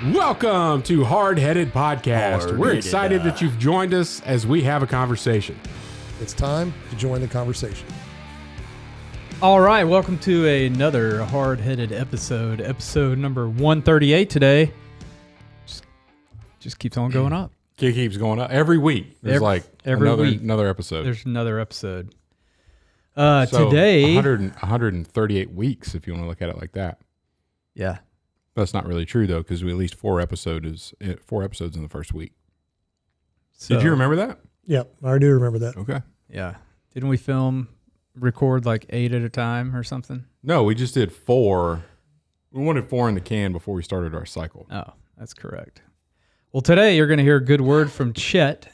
Welcome to Hardheaded Podcast. We're excited that you've joined us as we have a conversation. It's time to join the conversation. All right, welcome to another Hardheaded episode number 138 today. Just keeps on going up. It keeps going up every week. There's another episode. There's another episode. So Today, 138 weeks, if you want to look at it like that. Yeah. That's not really true though, because we at least four episodes in the first week. So, Did you remember that? Yep, I do remember that. Okay. Yeah. Didn't we record like 8 at a time or something? No, we just did 4. We wanted 4 in the can before we started our cycle. Oh, that's correct. Well, today you're going to hear a good word from Chet.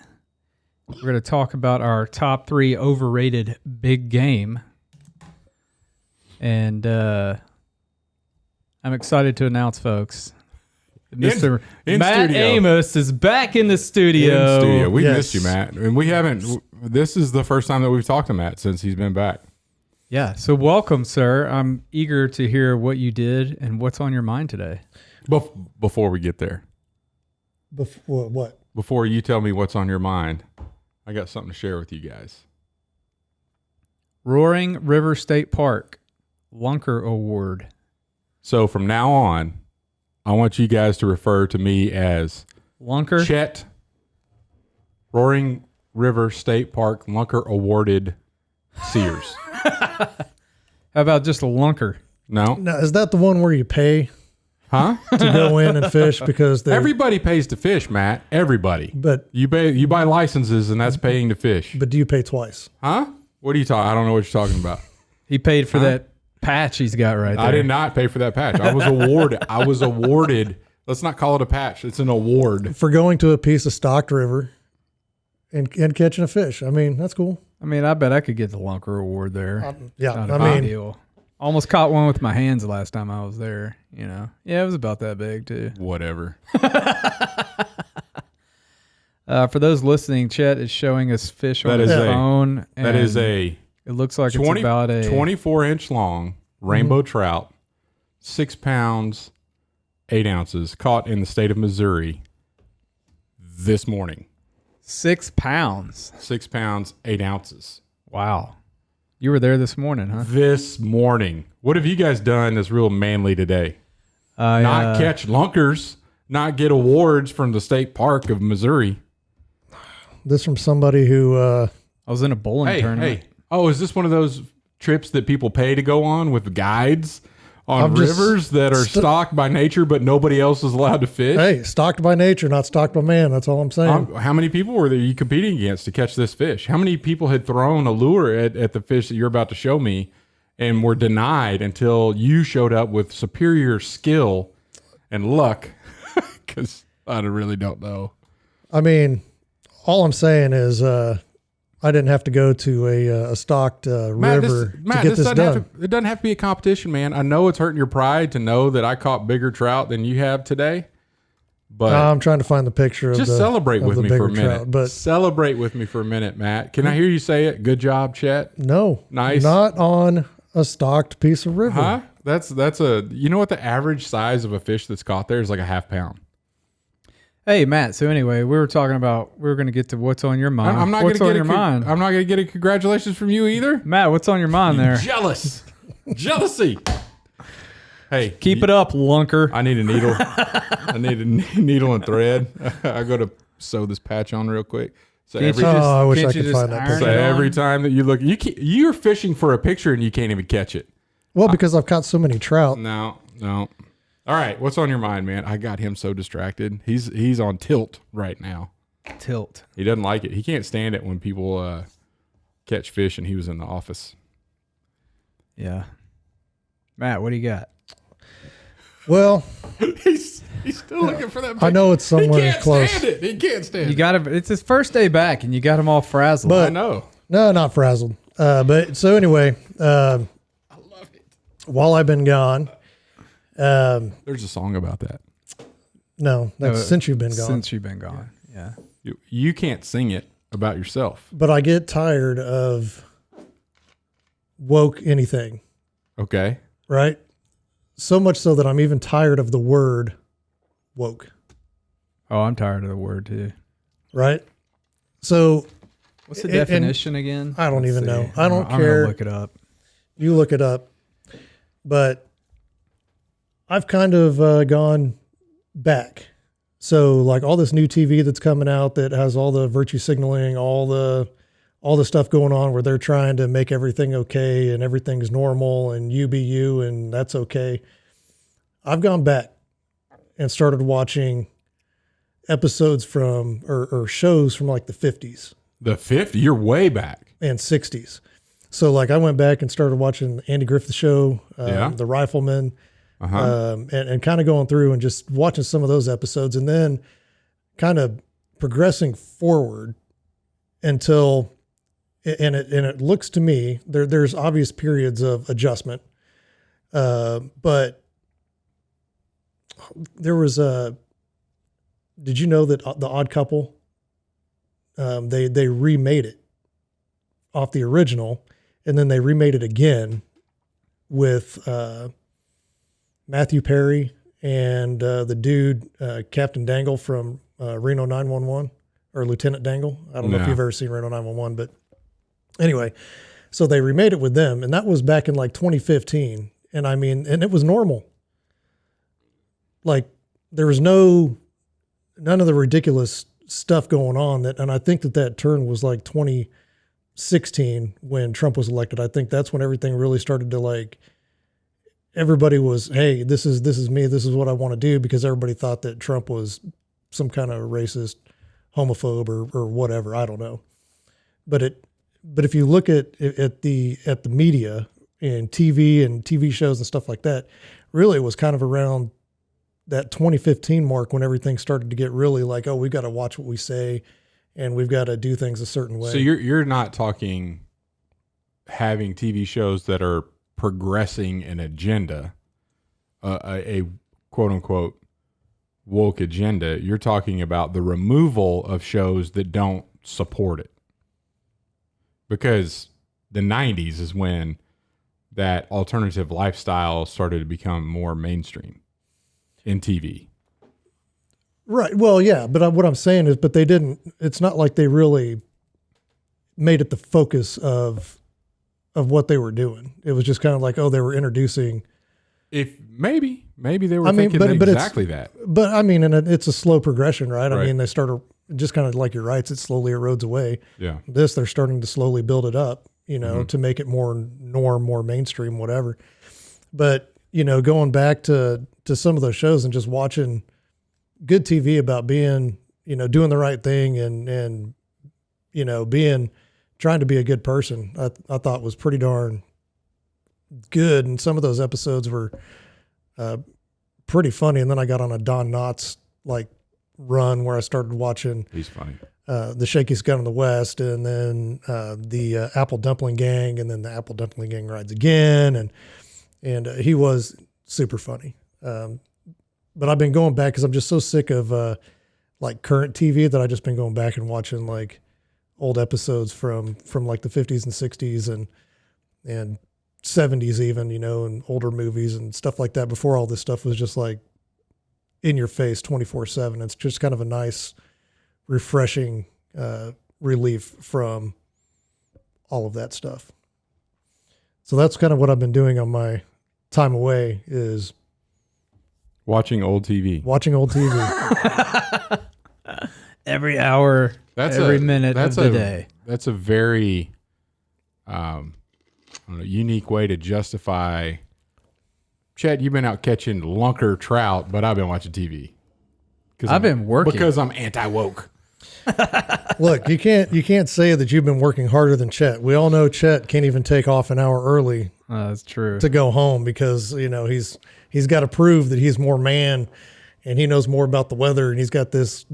We're going to talk about our top 3 overrated big game. And I'm excited to announce, folks, Mr. Matt studio. Amos is back in the studio. In studio. We Yes. missed you, Matt. And we haven't, this is the first time that we've talked to Matt since he's been back. Yeah, so welcome, sir. I'm eager to hear what you did and what's on your mind today. Before we get there, What? before you tell me what's on your mind, I got something to share with you guys. Roaring River State Park Lunker Award. So from now on, I want you guys to refer to me as Lunker? Chet Roaring River State Park Lunker Awarded Sears. How about just a lunker? No? Now, is that the one where you pay Huh? to go in and fish because they? Everybody pays to fish, Matt. Everybody. But You buy licenses, and that's paying to fish. do you pay twice? Huh? What are you talking? I don't know what you're talking about. He paid for that patch he's got right there. I did not pay for that patch. I was awarded. Let's not call it a patch. It's an award. For going to a piece of stocked river and catching a fish. I mean, that's cool. I mean, I bet I could get the Lunker Award there. Yeah, Not a I big mean, deal. Almost caught one with my hands the last time I was there, you know. Yeah, it was about that big too. Whatever. For those listening, Chet is showing us fish on his phone. That is a It looks like it's about a 24-inch long rainbow trout, 6 pounds, 8 ounces, caught in the state of Missouri this morning. 6 pounds. 6 pounds, 8 ounces. Wow. You were there this morning, huh? This morning. What have you guys done that's real manly today? Not catch lunkers, not get awards from the state park of Missouri. this from somebody who I was in a bowling tournament. Hey. Oh, is this one of those trips that people pay to go on with guides on rivers that are stocked by nature, but nobody else is allowed to fish? hey, stocked by nature, not stocked by man. That's all I'm saying. How many people were there you competing against to catch this fish? How many people had thrown a lure at the fish that you're about to show me and were denied until you showed up with superior skill and luck? Because I really don't know. I mean, all I'm saying is I didn't have to go to a stocked river to get this done. It doesn't have to be a competition, man. I know it's hurting your pride to know that I caught bigger trout than you have today. But I'm trying to find the picture of just celebrate with me for a minute. Trout, but celebrate with me for a minute, Matt. Can I hear you say it? Good job, Chet. no, Nice. not on a stocked piece of river. Huh? That's you know what the average size of a fish that's caught there is like a half pound. Hey, Matt. So anyway, we were going to get to what's on your mind. I'm not what's gonna on get your mind? I'm not going to get a congratulations from you either. Matt, what's on your mind there? Jealous. Jealousy. Hey, Keep it up, Lunker. I need a needle. I need a needle and thread. I got to sew this patch on real quick. So I wish I can't you could just find that iron picture. so it on? every time that you look, you're fishing for a picture and you can't even catch it. Well, because I've caught so many trout. No. All right, what's on your mind, man? I got him so distracted. He's on tilt right now. Tilt. He doesn't like it. He can't stand it when people catch fish, and he was in the office. Yeah. Matt, what do you got? Well, he's still looking for that picture. I know it's somewhere he can't close. Stand it. He can't stand You it. got It's his first day back, and you got him all frazzled. But- I know. No, not frazzled. But so anyway, I love it. while I've been gone, There's a song about that. no, that's since you've been gone. Since you've been gone, yeah. You can't sing it about yourself. But I get tired of woke anything, Okay. right? So much so that I'm even tired of the word woke. Oh, I'm tired of the word too. Right? So what's the definition again? I don't even know. I don't I'm care. gonna look it up. You look it up. But I've kind of gone back. So like all this new TV that's coming out that has all the virtue signaling, all the stuff going on where they're trying to make everything okay and everything's normal and you be you and that's okay. I've gone back and started watching episodes from or shows from like the 50s. The 50s? You're way back. And 60s. So like I went back and started watching Andy Griffith Show, The Rifleman, and kind of going through and just watching some of those episodes and then kind of progressing forward until, and it looks to me, there's obvious periods of adjustment. But there was did you know that The Odd Couple, they remade it off the original and then they remade it again with Matthew Perry and the dude, Captain Dangle from Reno 911 or Lieutenant Dangle. I don't know if you've ever seen Reno 911, but anyway, so they remade it with them and that was back in like 2015. And I mean, and it was normal. Like there was none of the ridiculous stuff going on and I think that turn was like 2016 when Trump was elected. I think that's when everything really started to like, everybody was, hey, this is me. This is what I want to do because everybody thought that Trump was some kind of racist, homophobe or whatever. I don't know. But if you look at the media and TV shows and stuff like that, really it was kind of around that 2015 mark when everything started to get really like, oh, we've got to watch what we say and we've got to do things a certain way. So you're not talking having TV shows that are progressing an agenda, a quote unquote woke agenda. You're talking about the removal of shows that don't support it. Because the 90s is when that alternative lifestyle started to become more mainstream in TV. Right. Well, yeah. But what I'm saying is, but they didn't, it's not like they really made it the focus of what they were doing. It was just kind of like, oh, they were introducing. If maybe they were thinking exactly that. But I mean, and it's a slow progression, right? I mean, they started just kind of like your rights. It slowly erodes away. Yeah. They're starting to slowly build it up, to make it more norm, more mainstream, whatever. But, going back to some of those shows and just watching good TV about being, doing the right thing and trying to be a good person, I thought was pretty darn good. And some of those episodes were pretty funny. And then I got on a Don Knotts run where I started watching. He's funny. The Shakiest Gun in the West, and then the Apple Dumpling Gang, and then the Apple Dumpling Gang Rides Again, and he was super funny. But I've been going back because I'm just so sick of current TV that I've just been going back and watching old episodes from like the 50s and 60s and 70s even, and older movies and stuff like that before all this stuff was just like in your face 24/7. It's just kind of a nice, refreshing relief from all of that stuff. So that's kind of what I've been doing on my time away is watching old TV. Every hour, every minute of the day. That's a very unique way to justify. Chet, you've been out catching lunker trout, but I've been watching TV. I've been working. Because I'm anti-woke. Look, you can't say that you've been working harder than Chet. We all know Chet can't even take off an hour early. That's true. To go home because, he's got to prove that he's more man and he knows more about the weather and he's got this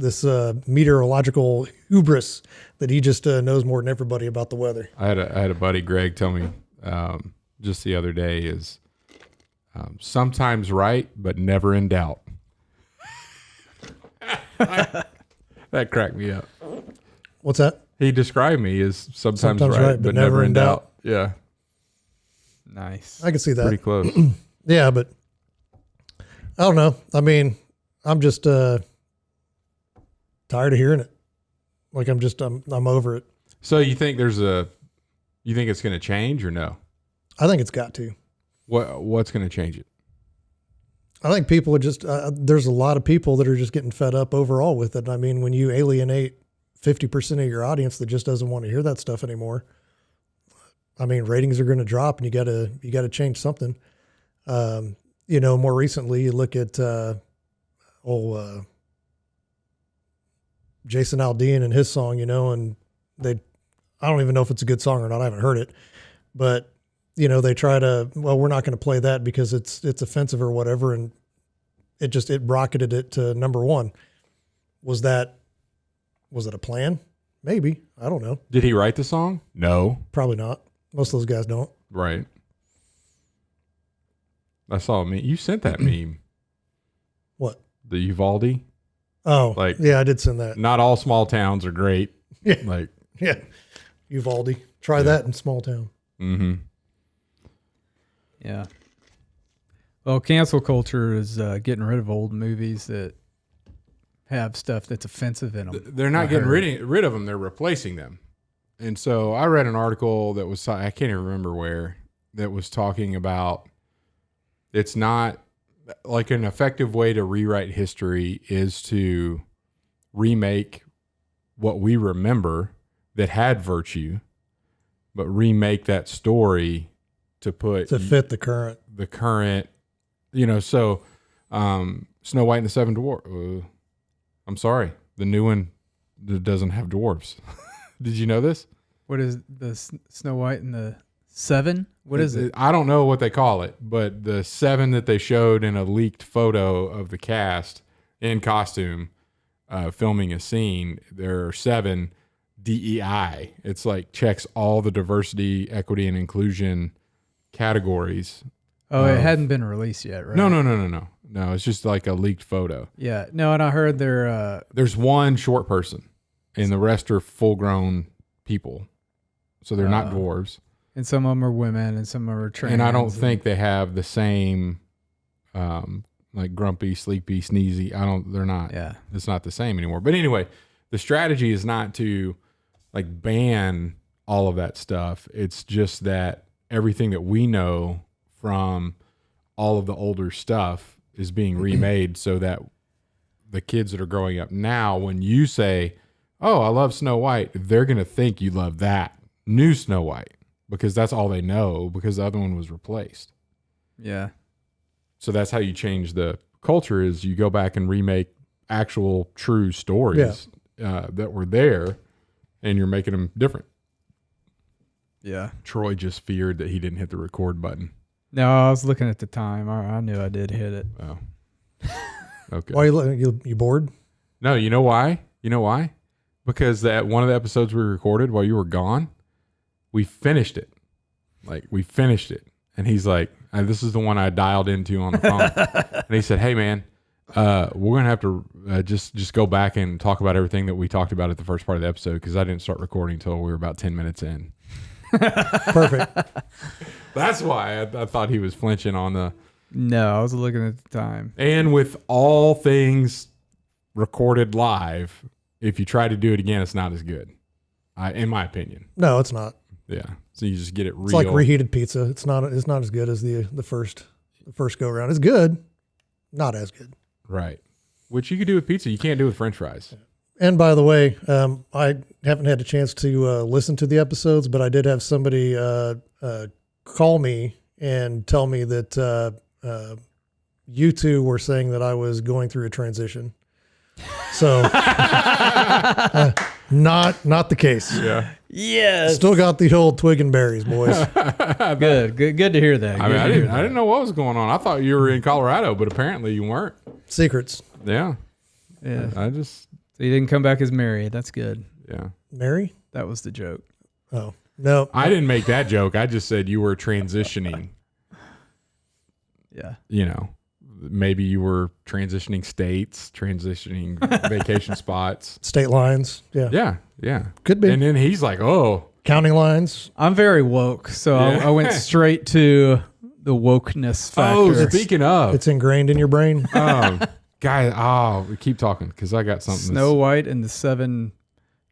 meteorological hubris that he just knows more than everybody about the weather. I had a buddy, Greg, tell me just the other day is sometimes right, but never in doubt. That cracked me up. What's that? He described me as sometimes right, but never in doubt. Yeah. Nice. I can see that. Pretty close. Yeah, but I don't know. I mean, I'm just tired of hearing it. Like I'm over it. So you think you think it's going to change or no? I think it's got to. What's going to change it? I think people are just, there's a lot of people that are just getting fed up overall with it. I mean, when you alienate 50% of your audience that just doesn't want to hear that stuff anymore, I mean, ratings are going to drop and you got to change something. More recently you look at, Jason Aldean and his song, and I don't even know if it's a good song or not. I haven't heard it, but they try to, we're not going to play that because it's offensive or whatever. And it rocketed it to number one. Was it a plan? Maybe. I don't know. Did he write the song? No. Probably not. Most of those guys don't. Right. I saw a meme. You sent that meme. What? The Uvalde. Oh, yeah, I did send that. Not all small towns are great. Yeah. Yeah. Uvalde. Try that in small town. Mm-hmm. Yeah. Well, cancel culture is getting rid of old movies that have stuff that's offensive in them. They're not getting rid of them. They're replacing them. And so I read an article that was, I can't even remember where, that was talking about it's not like an effective way to rewrite history is to remake what we remember that had virtue, but remake that story to fit the current, so Snow White and the Seven Dwarfs. I'm sorry, the new one doesn't have dwarves. Did you know this? What is the Snow White and the Seven? What is it? I don't know what they call it, but the seven that they showed in a leaked photo of the cast in costume filming a scene, there are 7 DEI. It's like checks all the diversity, equity, and inclusion categories. Oh, it hadn't been released yet, right? No. No, it's just like a leaked photo. Yeah. No, and I heard there's one short person, and the rest are full-grown people. So they're not dwarves. And some of them are women, and some of them are trans. And I don't think they have the same, like grumpy, sleepy, sneezy. They're not. Yeah. It's not the same anymore. But anyway, the strategy is not to like ban all of that stuff. It's just that everything that we know from all of the older stuff is being remade so that the kids that are growing up now, when you say, oh, I love Snow White, they're going to think you love that new Snow White because that's all they know because the other one was replaced. Yeah. So that's how you change the culture is you go back and remake actual true stories that were there and you're making them different. Yeah. Troy just feared that he didn't hit the record button. No, I was looking at the time. I knew I did hit it. Oh. Okay. Why are you bored? No, you know why? Because that one of the episodes we recorded while you were gone, we finished it. And he's like, this is the one I dialed into on the phone. And he said, hey, man, we're going to have to just go back and talk about everything that we talked about at the first part of the episode because I didn't start recording until we were about 10 minutes in. Perfect. That's why I thought he was flinching on the... No, I was looking at the time. And with all things recorded live, if you try to do it again, it's not as good, in my opinion. No, it's not. Yeah. So you just get it real. It's like reheated pizza. It's not as good as the first go around. It's good, not as good. Right. Which you could do with pizza. You can't do with French fries. And by the way, I haven't had a chance to listen to the episodes, but I did have somebody call me and tell me that you two were saying that I was going through a transition. So not the case. Yeah. Yes. Still got the old twig and berries, boys. Good to hear that. I didn't know what was going on. I thought you were in Colorado, but apparently you weren't. Secrets. Yeah. Yeah. So you didn't come back as Mary. That's good. Yeah. Mary? That was the joke. Oh, no. I didn't make that joke. I just said you were transitioning. Yeah. Maybe you were transitioning states, transitioning vacation spots. State lines. Yeah. Yeah. Could be. And then he's like, oh. Counting lines. I'm very woke, so I went straight to the wokeness factor. Oh, speaking of. It's ingrained in your brain. Guy, we keep talking because I got something. Snow White and the Seven.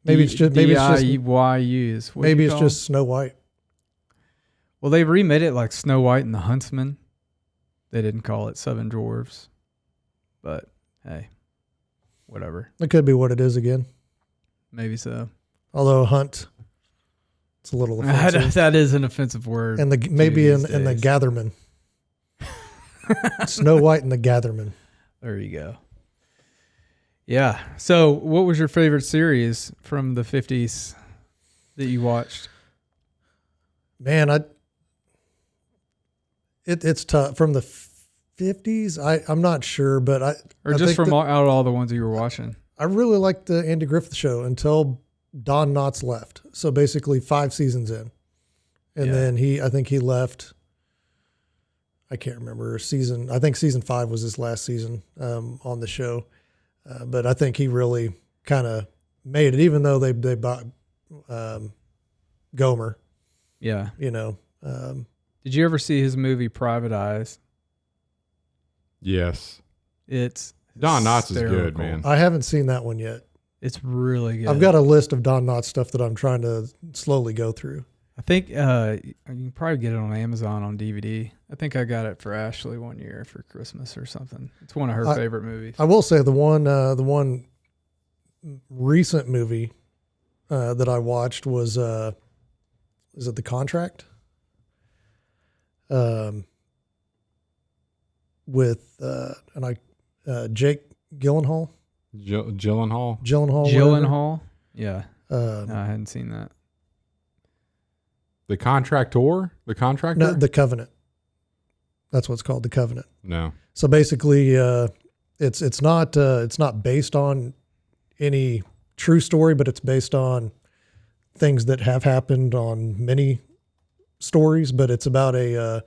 Maybe it's just DIYUs. maybe it's just Snow White. Well, they remade it like Snow White and the Huntsman. They didn't call it Seven Dwarves, but hey, whatever. It could be what it is again. Maybe so. Although hunt, it's a little offensive. That is an offensive word. And the Gatherman. Snow White and the Gatherman. There you go. Yeah. So, what was your favorite series from the 50s that you watched? Man, it's tough. From the 50s, I'm not sure, but I just think from out of all the ones you were watching. I really liked the Andy Griffith Show until Don Knotts left. So basically 5 seasons in. And then I think he left. I can't remember I think season 5 was his last season on the show. But I think he really kind of made it, even though they bought Gomer. Yeah. You know. Did you ever see his movie Private Eyes? Yes. It's Don Knotts is hysterical. good, man. I haven't seen that one yet. It's really good. I've got a list of Don Knotts stuff that I'm trying to slowly go through. I think you can probably get it on Amazon on DVD. I think I got it for Ashley one year for Christmas or something. It's one of her favorite movies. I will say the one recent movie that I watched was is it The Contract? With Jake Gyllenhaal. Gyllenhaal. Gyllenhaal. Yeah. No, I hadn't seen that. The Contractor? The Contractor? No, The Covenant. That's what it's called, The Covenant. No. So basically, it's not based on any true story, but it's based on things that have happened on many stories. But it's about an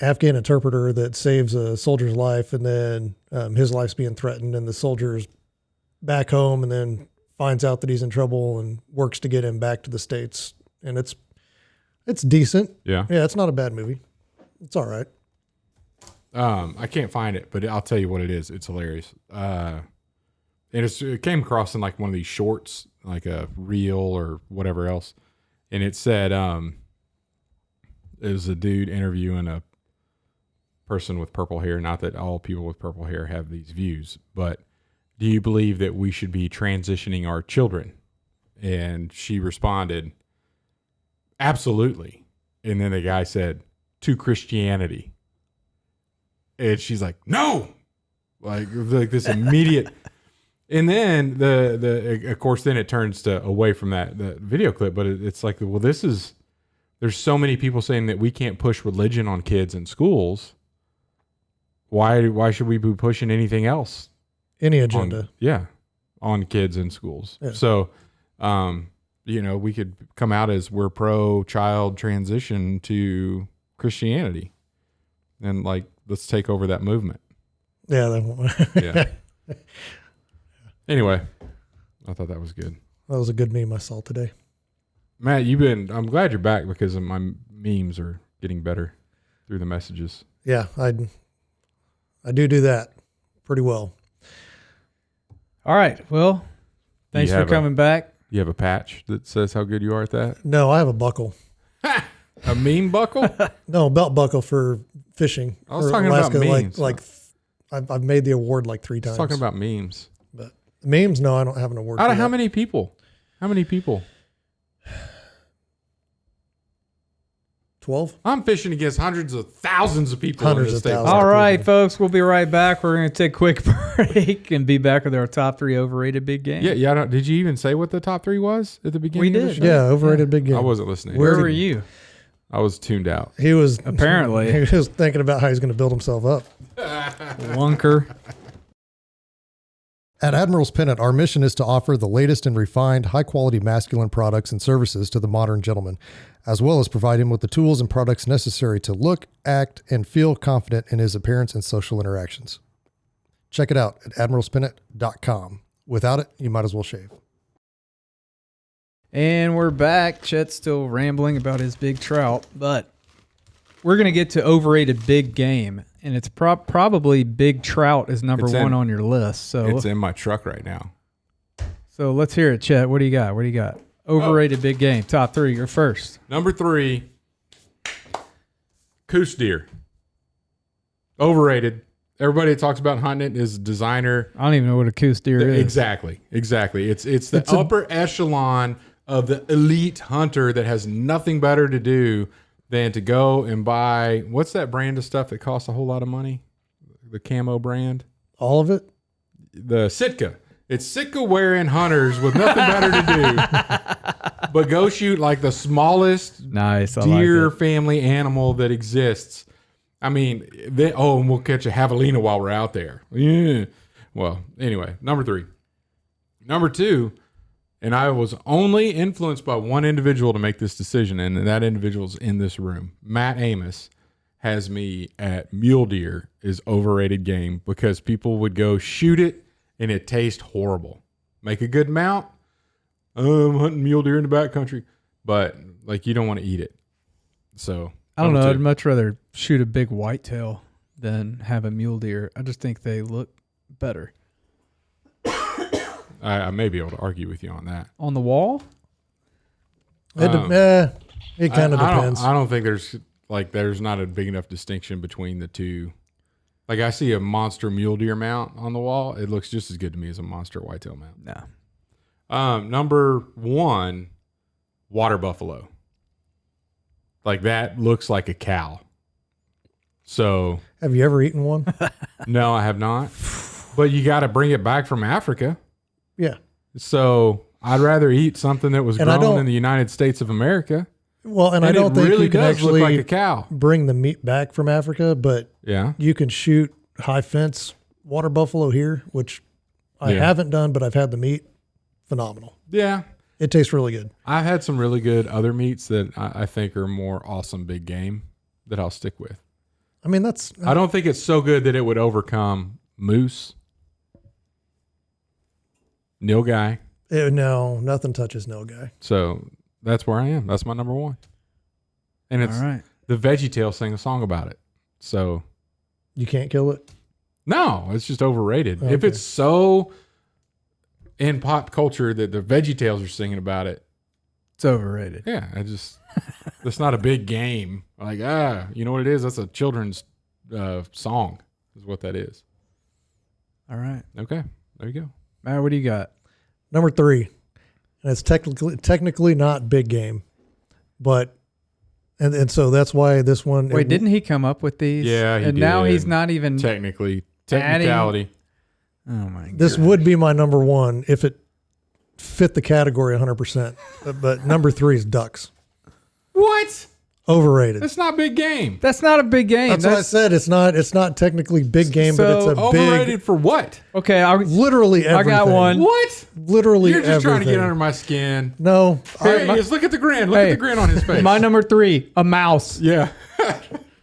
Afghan interpreter that saves a soldier's life, and then his life's being threatened, and the soldier's back home, and then finds out that he's in trouble and works to get him back to the States. And it's decent. Yeah. Yeah, it's not a bad movie. It's all right. I can't find it, but I'll tell you what it is. It's hilarious. And it came across in like one of these shorts, like a reel or whatever else. And it said, it was a dude interviewing a person with purple hair. Not that all people with purple hair have these views, but do you believe that we should be transitioning our children? And she responded, absolutely. And then the guy said, to Christianity. And she's like, no, like this immediate. And then of course, then it turns to away from the video clip, but it's like, well, there's so many people saying that we can't push religion on kids in schools. Why should we be pushing anything else? Any agenda. On kids in schools. Yeah. So, we could come out as we're pro-child transition to Christianity. And let's take over that movement. Yeah. Yeah. Anyway, I thought that was good. That was a good meme I saw today. Matt, I'm glad you're back because my memes are getting better through the messages. Yeah, I do that pretty well. All right. Well, thanks for coming back. You have a patch that says how good you are at that? No, I have a buckle. A meme buckle? No, a belt buckle for fishing. I was talking about memes. I've made the award 3 times. Talking about memes. But memes, no, I don't have an award. Out of how many people? 12. I'm fishing against hundreds of thousands of people. Hundreds of thousands. All right, folks, we'll be right back. We're going to take a quick break and be back with our top 3 overrated big games. Yeah. Did you even say what the top 3 was at the beginning? We of the did. show? Yeah, overrated big game. I wasn't listening. Where were you? I was tuned out. He was apparently. He was thinking about how he's going to build himself up. Lunker. At Admiral's Pennant, our mission is to offer the latest and refined, high-quality masculine products and services to the modern gentleman, as well as provide him with the tools and products necessary to look, act, and feel confident in his appearance and social interactions. Check it out at admiralspennant.com. Without it, you might as well shave. And we're back. Chet's still rambling about his big trout, but we're going to get to overrated big game. And it's probably big trout is number one on your list. So it's in my truck right now. So let's hear it, Chet. What do you got? Overrated big game. Top 3. You're first. Number 3, Cuous Deer. Overrated. Everybody that talks about hunting it is designer. I don't even know what a Cuous Deer is. Exactly. It's the upper echelon of the elite hunter that has nothing better to do than to go and buy, what's that brand of stuff that costs a whole lot of money? The camo brand? All of it? The Sitka. It's Sitka wearing hunters with nothing better to do but go shoot like the smallest deer family animal that exists. I mean, and we'll catch a javelina while we're out there. Yeah. Well, anyway, number 3. Number 2, and I was only influenced by one individual to make this decision, and that individual's in this room. Matt Amos has me at mule deer is overrated game because people would go shoot it and it tastes horrible. Make a good mount. I'm hunting mule deer in the backcountry, but like you don't want to eat it. So I don't know. I'd much rather shoot a big whitetail than have a mule deer. I just think they look better. I may be able to argue with you on that. On the wall? It kind of depends. I don't think there's not a big enough distinction between the two. Like I see a monster mule deer mount on the wall. It looks just as good to me as a monster whitetail mount. No. Number 1, water buffalo. Like that looks like a cow. So have you ever eaten one? No, I have not. But you got to bring it back from Africa. Yeah. So I'd rather eat something that was grown in the United States of America. Well, and I don't think really you can does actually look like a cow. Bring the meat back from Africa, but yeah, you can shoot high fence water buffalo here, which I haven't done, but I've had the meat. Phenomenal. Yeah. It tastes really good. I've had some really good other meats that I think are more awesome big game that I'll stick with. I mean, I don't think it's so good that it would overcome moose. Nilgai. No, nothing touches nilgai. So that's where I am. That's my number 1. And it's the VeggieTales sing a song about it. So you can't kill it? No, it's just overrated. Okay. If it's so in pop culture that the VeggieTales are singing about it, it's overrated. Yeah, that's not a big game. Like, you know what it is? That's a children's song is what that is. All right. Okay, there you go. Matt, what do you got? Number 3, and it's technically not big game, but and so that's why this one. Wait, didn't he come up with these? Yeah, he did. Now he's not even technicality. Oh my god. This would be my number 1 if it fit the category 100%. But number 3 is ducks. What? Overrated. That's not big game. That's not a big game. That's what I said. It's not technically big game, but it's a overrated for what? Okay, literally everything. I got one. What? Literally You're just trying to get everything. under my skin. No. Just look at the grin. Look at the grin on his face. My number 3, a mouse. Yeah.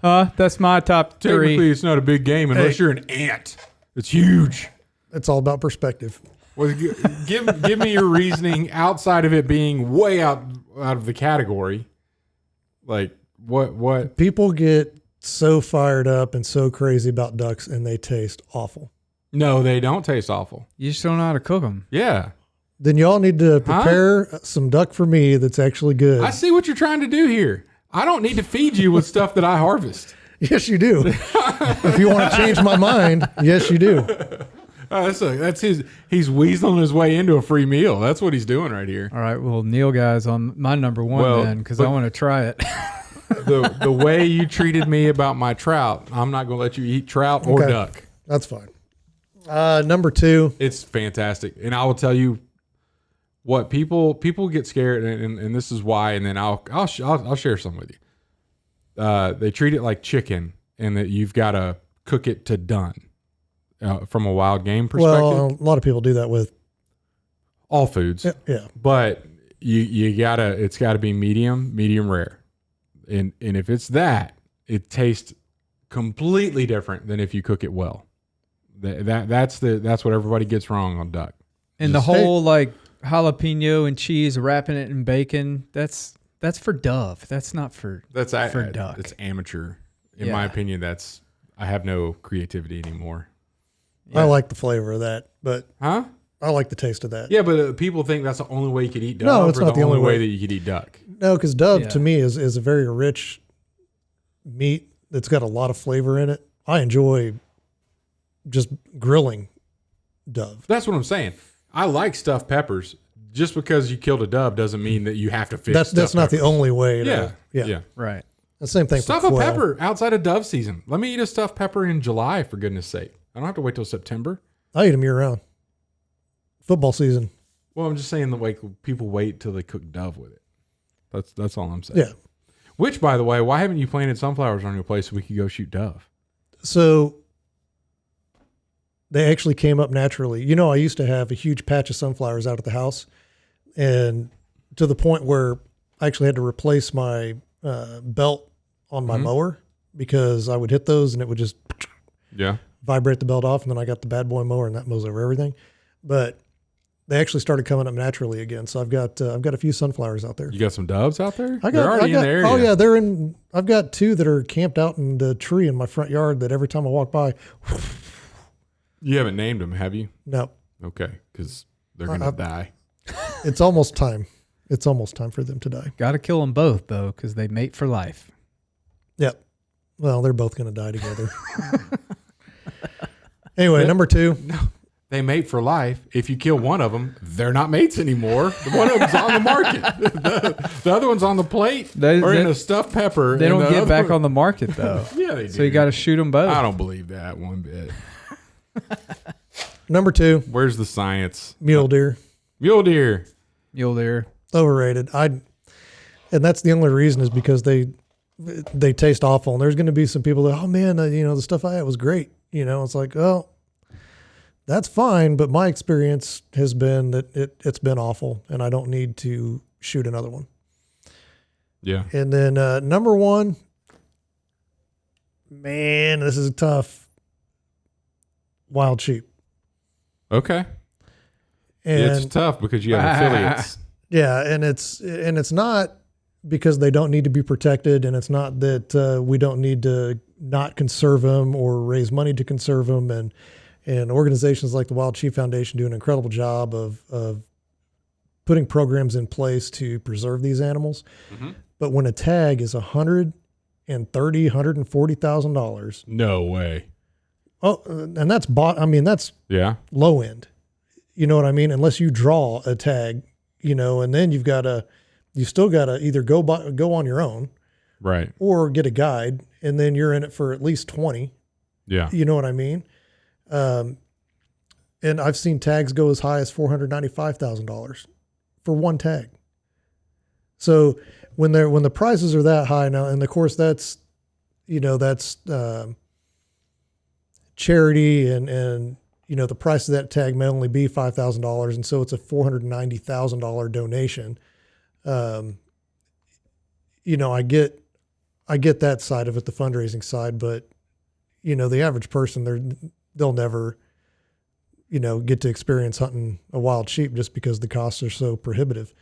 That's my top 3. Technically, it's not a big game unless you're an ant. It's huge. It's all about perspective. Well, give me your reasoning outside of it being way out of the category. Like what? People get so fired up and so crazy about ducks, and they taste awful. No, they don't taste awful. You just don't know how to cook them. Yeah. Then y'all need to prepare some duck for me that's actually good. I see what you're trying to do here. I don't need to feed you with stuff that I harvest. Yes, you do. If you want to change my mind, yes, you do. That's his. He's weaseling his way into a free meal. That's what he's doing right here. All right. Well, Neil guy's on my number 1 then because I want to try it. the way you treated me about my trout, I'm not going to let you eat trout or duck. That's fine. Number 2. It's fantastic, and I will tell you what people get scared, and this is why. And then I'll share some with you. They treat it like chicken, and that you've got to cook it to done. From a wild game perspective. Well, a lot of people do that with all foods. Yeah. But it's gotta be medium rare. And if it's that, it tastes completely different than if you cook it well. That's what everybody gets wrong on duck. And the whole like jalapeno and cheese, wrapping it in bacon, that's for dove. That's not for duck. It's amateur. In my opinion, that's I have no creativity anymore. I like the flavor of that, but Huh? I like the taste of that. Yeah, but people think that's the only way you could eat dove. No, it's or not the only way that you could eat duck. No, because dove Yeah. to me is a very rich meat that's got a lot of flavor in it. I enjoy just grilling dove. That's what I'm saying. I like stuffed peppers. Just because you killed a dove doesn't mean that you have to fish. That's not the only way. Yeah. Right. The same thing Stuff for a quail. pepper outside of dove season. Let me eat a stuffed pepper in July, for goodness sake. I don't have to wait till September. I eat them year round. Football season. Well, I'm just saying the way people wait till they cook dove with it. That's all I'm saying. Yeah. Which, by the way, why haven't you planted sunflowers on your place so we could go shoot dove? So they actually came up naturally. You know, I used to have a huge patch of sunflowers out at the house, and to the point where I actually had to replace my belt on my mower because I would hit those and it would just vibrate the belt off. And then I got the bad boy mower and that mows over everything. But they actually started coming up naturally again. So I've got a few sunflowers out there. You got some doves out there? They're already in the area. Oh yeah, they're in. I've got two that are camped out in the tree in my front yard. That every time I walk by, You haven't named them, have you? no, Okay, because they're gonna die. it's almost time. It's almost time for them to die. Got to kill them both though, because they mate for life. Yep. Well, they're both going to die together. Anyway, number 2. No, they mate for life. If you kill one of them, they're not mates anymore. One of them's on the market. The other one's on the plate or in a stuffed pepper. They don't get back one, on the market though. Yeah, they do. So you got to shoot them both. I don't believe that one bit. Number 2, Where's the science? mule deer. Mule deer. Mule deer. Overrated. And that's the only reason is because they taste awful. And there's going to be some people that, oh man, the stuff I had was great. It's like, oh, that's fine. But my experience has been that it's been awful and I don't need to shoot another one. Yeah. And then number 1, man, this is tough. Wild sheep. Okay. And It's tough because you have affiliates. yeah, and it's not because they don't need to be protected, and it's not that we don't need to not conserve them or raise money to conserve them, and organizations like the Wild Sheep Foundation do an incredible job of putting programs in place to preserve these animals. Mm-hmm. But when a tag is $140,000, No way. oh, and that's that's Yeah. low end. You know what I mean? Unless you draw a tag, and then you still got to either go on your own Right. or get a guide, and then you're in it for at least 20. Yeah. You know what I mean? And I've seen tags go as high as $495,000 for one tag. So when the prices are that high now, and of course that's charity and the price of that tag may only be $5,000. And so it's a $490,000 donation. I get that side of it, the fundraising side, but the average person, they'll never, get to experience hunting a wild sheep just because the costs are so prohibitive.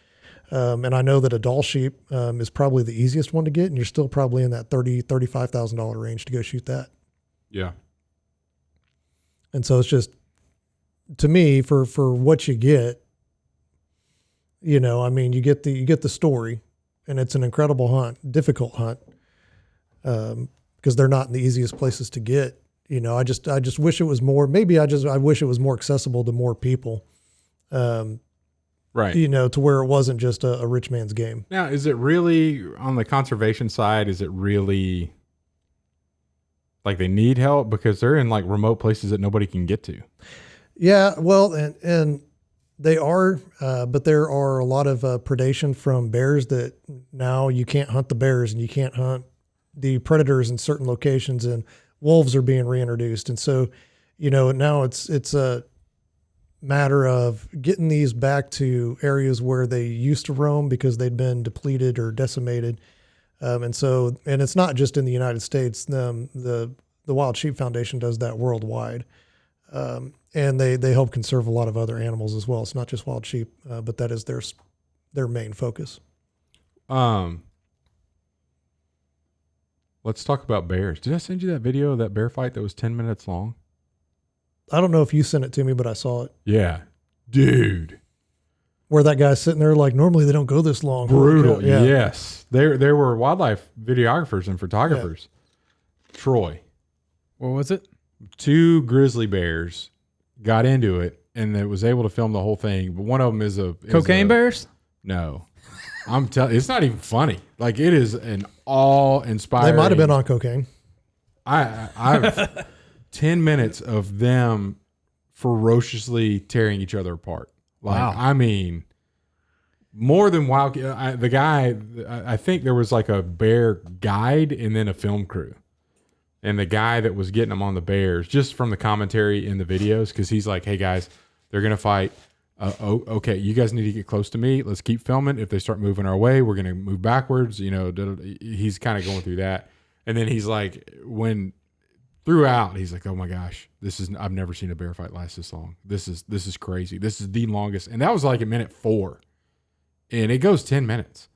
And I know that a Dall sheep is probably the easiest one to get, and you're still probably in that $35,000 range to go shoot that. Yeah. And so it's just, to me, for what you get, you get the story, and it's an incredible hunt, difficult hunt, because they're not in the easiest places to get. I just wish it was more. Maybe I wish it was more accessible to more people. Right. To where it wasn't just a rich man's game. Now, is it really on the conservation side? Is it really like they need help because they're in like remote places that nobody can get to? Yeah, well, and they are, but there are a lot of predation from bears that now you can't hunt the bears and you can't hunt the predators in certain locations, and wolves are being reintroduced. And so, now it's a matter of getting these back to areas where they used to roam because they'd been depleted or decimated. And it's not just in the United States. The Wild Sheep Foundation does that worldwide. And they help conserve a lot of other animals as well. It's not just wild sheep, but that is their main focus. Let's talk about bears. Did I send you that video of that bear fight that was 10 minutes long? I don't know if you sent it to me, but I saw it. Yeah. Dude. Where that guy's sitting there like, normally they don't go this long. Brutal. Yeah. Yes. There were wildlife videographers and photographers. Yeah. Troy. What was it? 2 grizzly bears got into it and it was able to film the whole thing. But one of them is cocaine bears? No. I'm telling it's not even funny. Like it is an awe-inspiring. They might have been on cocaine. I've 10 minutes of them ferociously tearing each other apart. Like, wow. I mean, more than wild. The guy, I think there was like a bear guide and then a film crew. And the guy that was getting them on the bears, just from the commentary in the videos, because he's like, hey guys, they're going to fight. Okay, you guys need to get close to me. Let's keep filming. If they start moving our way, we're going to move backwards. You know, he's kind of going through that. And then he's like, throughout, he's like, oh my gosh, I've never seen a bear fight last this long. This is crazy. This is the longest. And that was like at minute 4. And it goes 10 minutes.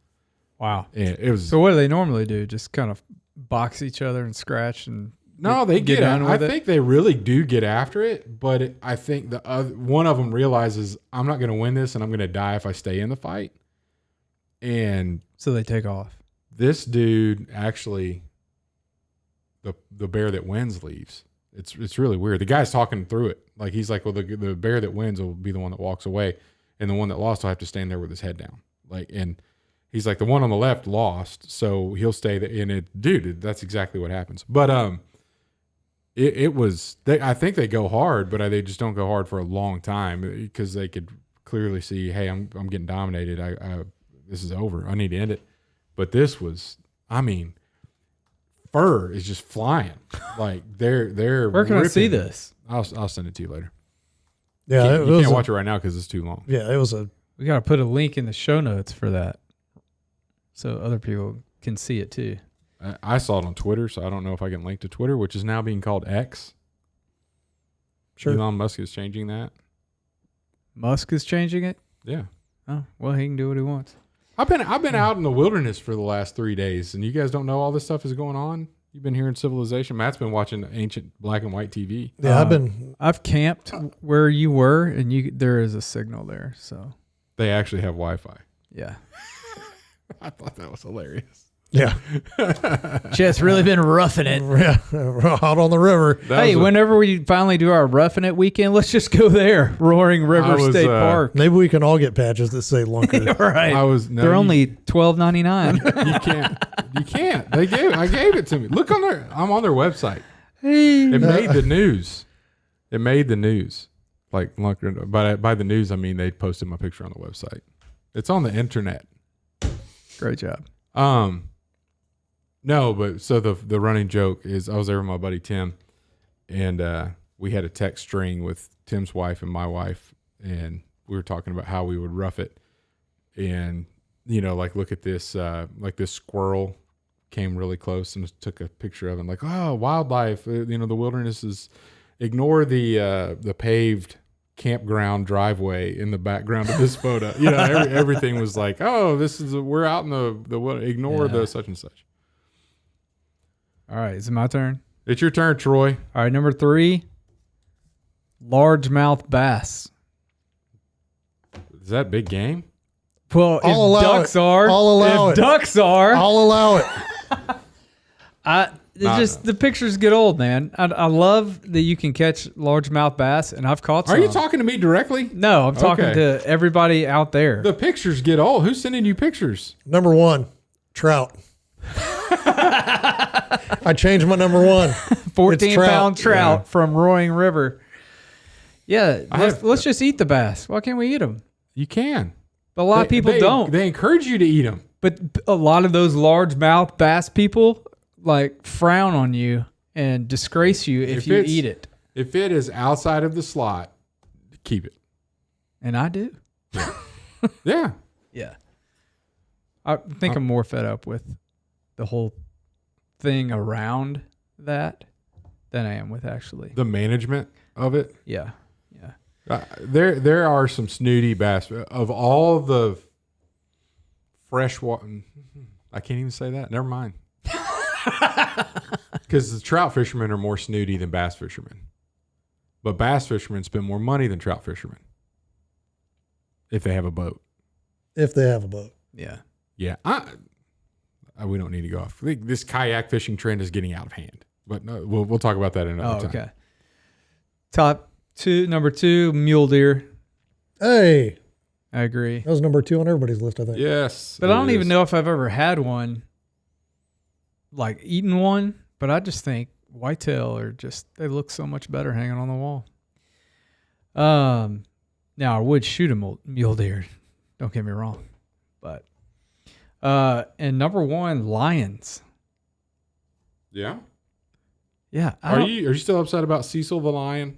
Wow. And it was. So what do they normally do? Just kind of box each other and scratch and no, they get on with I it? think they really do get after it, but I think one of them realizes I'm not going to win this and I'm going to die if I stay in the fight. And so they take off. This dude actually, the bear that wins leaves. It's really weird. The guy's talking through it. Like he's like, well, the bear that wins will be the one that walks away, and the one that lost will have to stand there with his head down. Like, and he's like, the one on the left lost, so he'll stay there. And dude, that's exactly what happens. But I think they go hard, but they just don't go hard for a long time because they could clearly see, hey, I'm getting dominated. This is over. I need to end it. But this was, I mean, fur is just flying. Like they're Where can ripping. I see this? I'll send it to you later. Yeah, you can't watch it right now because it's too long. Yeah, it was We got to put a link in the show notes for that, so other people can see it too. I saw it on Twitter, so I don't know if I can link to Twitter, which is now being called X. Sure. Elon Musk is changing that. Musk is changing it? Yeah. Oh, well, he can do what he wants. I've been out in the wilderness for the last 3 days, and you guys don't know all this stuff is going on. You've been hearing civilization. Matt's been watching ancient black and white TV. Yeah, I've camped where you were, and there is a signal there. So They actually have Wi-Fi. yeah, I thought that was hilarious. yeah, Chet's really been roughing it. yeah, out on the river. Hey, whenever we finally do our roughing it weekend, let's just go there, Roaring River State Park. Maybe we can all get patches that say Lunker. Right. They're only $12.99. You can't. I gave it to me. Look I'm on their website. It made the news. It made the news. Like by the news, I mean they posted my picture on the website. It's on the internet. Great job. No, but so the running joke is I was there with my buddy Tim, and we had a text string with Tim's wife and my wife, and we were talking about how we would rough it, and like look at this, like this squirrel came really close and took a picture of it, like, oh, wildlife, the wilderness is, ignore the paved campground driveway in the background of this photo. Everything was like, oh, we're out in the ignore the such and such. All right, is it my turn? It's your turn, Troy. All right, number 3, largemouth bass. Is that big game? Well, I'll if allow ducks it. are, I'll allow if it. ducks are, I'll allow it. the pictures get old, man. I love that you can catch largemouth bass, and I've caught some. Are you talking to me directly? No, I'm talking Okay. to everybody out there. The pictures get old. Who's sending you pictures? Number 1, trout. I changed my number 1. 14-pound trout Yeah. from Roaring River. Yeah, let's just eat the bass. Why can't we eat them? You can. But a lot of people don't. They encourage you to eat them. But a lot of those largemouth bass people frown on you and disgrace you if you eat it. If it is outside of the slot, keep it. And I do. Yeah. Yeah. I think I'm more fed up with the whole thing around that than I am with actually. The management of it. Yeah. There are some snooty bass of all the fresh water. I can't even say that. Never mind. Because the trout fishermen are more snooty than bass fishermen. But bass fishermen spend more money than trout fishermen. If they have a boat. If they have a boat. Yeah. Yeah. We don't need to go off. This kayak fishing trend is getting out of hand. But no, we'll talk about that another time. Okay. Number 2, mule deer. Hey. I agree. That was number 2 on everybody's list, I think. Yes. But I don't even know if I've ever had one, like eaten one, but I just think whitetail they look so much better hanging on the wall. Now I would shoot a mule deer. Don't get me wrong. But, and number 1, lions. Yeah. Yeah. Are you still upset about Cecil the lion?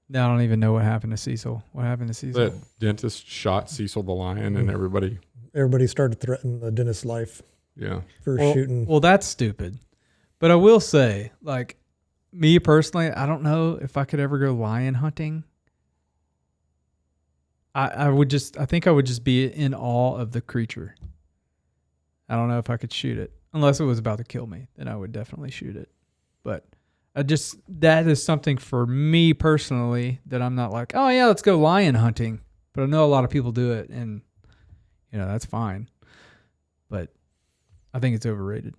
No, I don't even know what happened to Cecil. What happened to Cecil? That dentist shot Cecil the lion and everybody. Everybody started threatening the dentist's life Yeah. for shooting. Well, that's stupid. But I will say, like, me personally, I don't know if I could ever go lion hunting. I think I would just be in awe of the creature. I don't know if I could shoot it. Unless it was about to kill me, then I would definitely shoot it. But that is something for me personally that I'm not like, oh yeah, let's go lion hunting. But I know a lot of people do it, and that's fine. But I think it's overrated.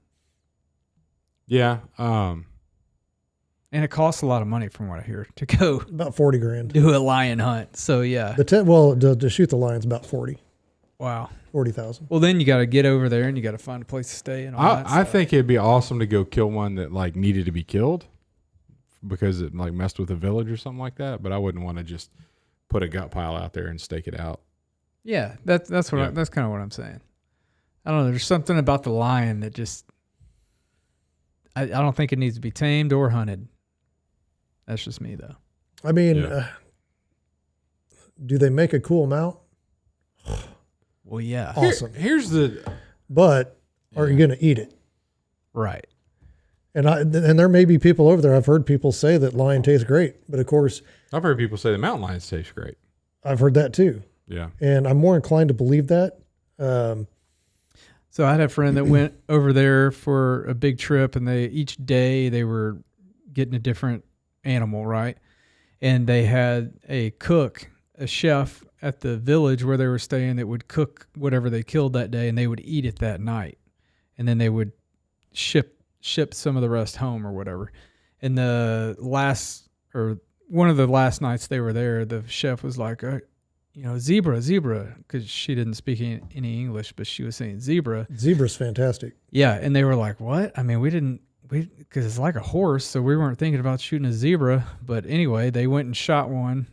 Yeah. And it costs a lot of money from what I hear to go About 40 grand. do a lion hunt. So yeah. To shoot the lion's about 40. Wow. 40,000. Well, then you got to get over there and you got to find a place to stay and all that I stuff. think it'd be awesome to go kill one that like needed to be killed because it like messed with a village or something like that. But I wouldn't want to just put a gut pile out there and stake it out. Yeah, that's what that's kind of what I'm saying. I don't know. There's something about the lion that just I don't think it needs to be tamed or hunted. That's just me though. I mean, do they make a cool mount? Well, yeah. Awesome. Here's the. But are you going to eat it? Right. And there may be people over there. I've heard people say that lion tastes great, but of course, I've heard people say the mountain lions taste great. I've heard that too. Yeah. And I'm more inclined to believe that. So I had a friend that went over there for a big trip, and each day they were getting a different animal, right? And they had a chef at the village where they were staying that would cook whatever they killed that day, and they would eat it that night. And then they would ship some of the rest home or whatever. And one of the last nights they were there, the chef was like, zebra, because she didn't speak any English, but she was saying zebra. Zebra's fantastic. Yeah, and they were like, what? I mean, because it's like a horse, so we weren't thinking about shooting a zebra. But anyway, they went and shot one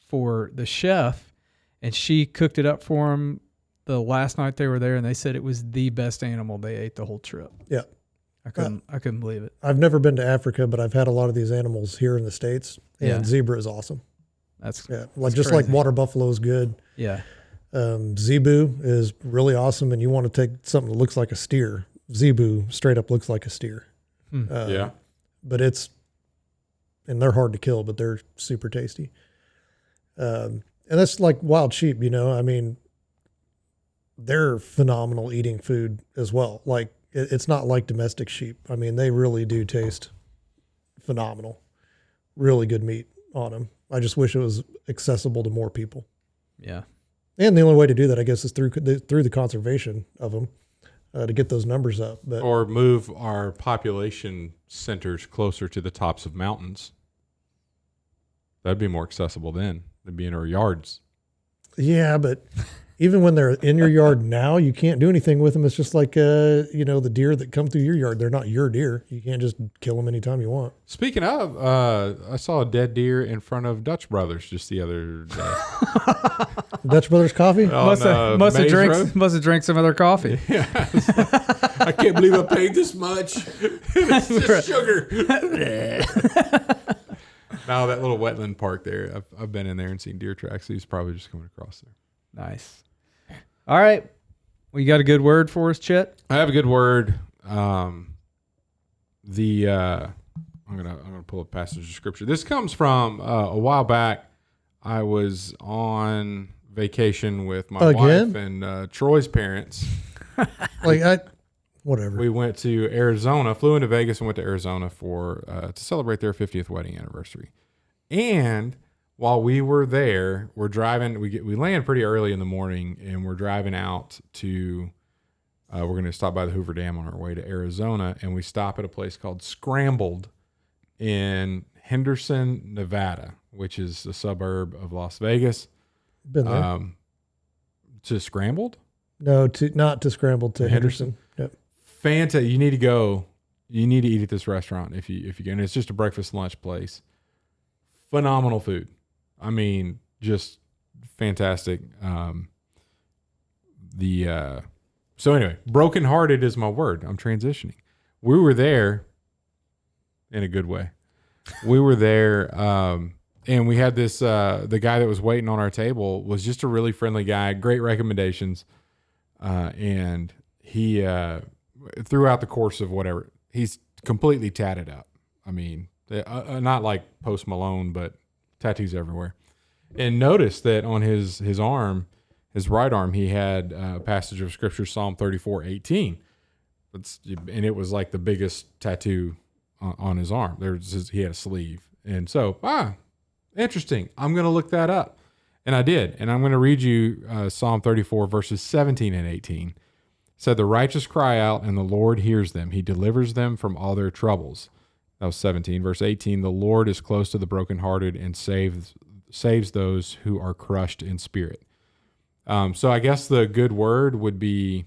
for the chef, and she cooked it up for him the last night they were there, and they said it was the best animal they ate the whole trip. Yeah. I couldn't believe it. I've never been to Africa, but I've had a lot of these animals here in the States, and zebra is awesome. That's just like water buffalo is good. Yeah. Zebu is really awesome, and you want to take something that looks like a steer. Zebu straight up looks like a steer. Yeah. But and they're hard to kill, but they're super tasty. And that's like wild sheep, I mean, they're phenomenal eating food as well. Like it's not like domestic sheep. I mean, they really do taste phenomenal. Really good meat on them. I just wish it was accessible to more people. Yeah. And the only way to do that, I guess, is through the conservation of them to get those numbers up. Or move our population centers closer to the tops of mountains. That'd be more accessible then. They'd be in our yards. Yeah, but even when they're in your yard now, you can't do anything with them. It's just like, the deer that come through your yard. They're not your deer. You can't just kill them anytime you want. Speaking of, I saw a dead deer in front of Dutch Brothers just the other day. Dutch Brothers Coffee? Must have drank some of their coffee. Yeah, I can't believe I paid this much. It's just sugar. Now that little wetland park there, I've been in there and seen deer tracks. He's probably just coming across there. Nice. All right. Well, you got a good word for us, Chet? I have a good word. I'm gonna pull a passage of scripture. This comes from a while back. I was on vacation with my wife and Troy's parents. What Whatever. We went to Arizona, flew into Vegas and went to Arizona for to celebrate their 50th wedding anniversary. And while we were there, we're driving. We land pretty early in the morning, and we're driving out to. We're going to stop by the Hoover Dam on our way to Arizona, and we stop at a place called Scrambled in Henderson, Nevada, which is a suburb of Las Vegas. Been there. To Scrambled? No, not to Scrambled, to Henderson. Yep. Fantastic. You need to go. You need to eat at this restaurant if you can. It's just a breakfast lunch place. Phenomenal food. I mean, just fantastic. So anyway, brokenhearted is my word. I'm transitioning. We were there in a good way. We were there, and we had this, the guy that was waiting on our table was just a really friendly guy, great recommendations. And he, throughout the course of whatever, he's completely tatted up. I mean, not like Post Malone, but tattoos everywhere. And noticed that on his arm, his right arm, he had a passage of scripture, Psalm 34:18. And it was like the biggest tattoo on his arm. He had a sleeve. And so, interesting. I'm going to look that up. And I did. And I'm going to read you Psalm 34, verses 17 and 18. It said, the righteous cry out, and the Lord hears them. He delivers them from all their troubles. That was 17. Verse 18, the Lord is close to the brokenhearted and saves those who are crushed in spirit. So I guess the good word would be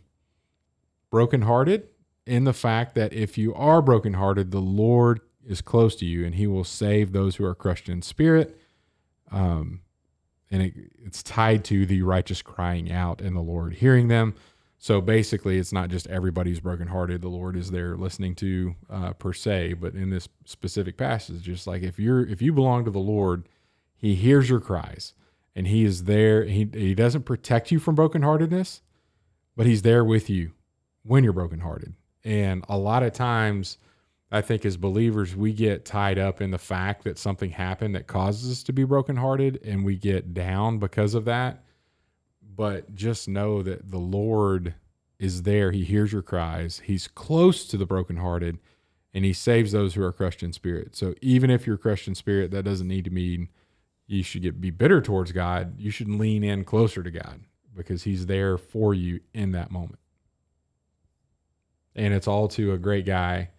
brokenhearted, in the fact that if you are brokenhearted, the Lord is close to you and he will save those who are crushed in spirit. And it's tied to the righteous crying out and the Lord hearing them. So basically it's not just everybody's brokenhearted the Lord is there listening to per se, but in this specific passage, just like if you belong to the Lord, he hears your cries. And he is there. He doesn't protect you from brokenheartedness, but he's there with you when you're brokenhearted. And a lot of times, I think as believers, we get tied up in the fact that something happened that causes us to be brokenhearted, and we get down because of that. But just know that the Lord is there. He hears your cries. He's close to the brokenhearted, and he saves those who are crushed in spirit. So even if you're crushed in spirit, that doesn't need to mean you should be bitter towards God. You should lean in closer to God because he's there for you in that moment. And it's all to a great guy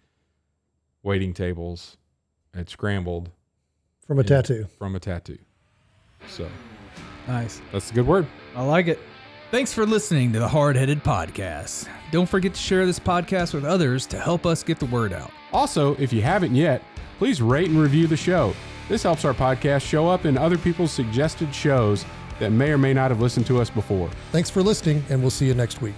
waiting tables at Scrambled. From a tattoo. From a tattoo. So. Nice. That's a good word. I like it. Thanks for listening to the Hardheaded Podcast. Don't forget to share this podcast with others to help us get the word out. Also, if you haven't yet, please rate and review the show. This helps our podcast show up in other people's suggested shows that may or may not have listened to us before. Thanks for listening, and we'll see you next week.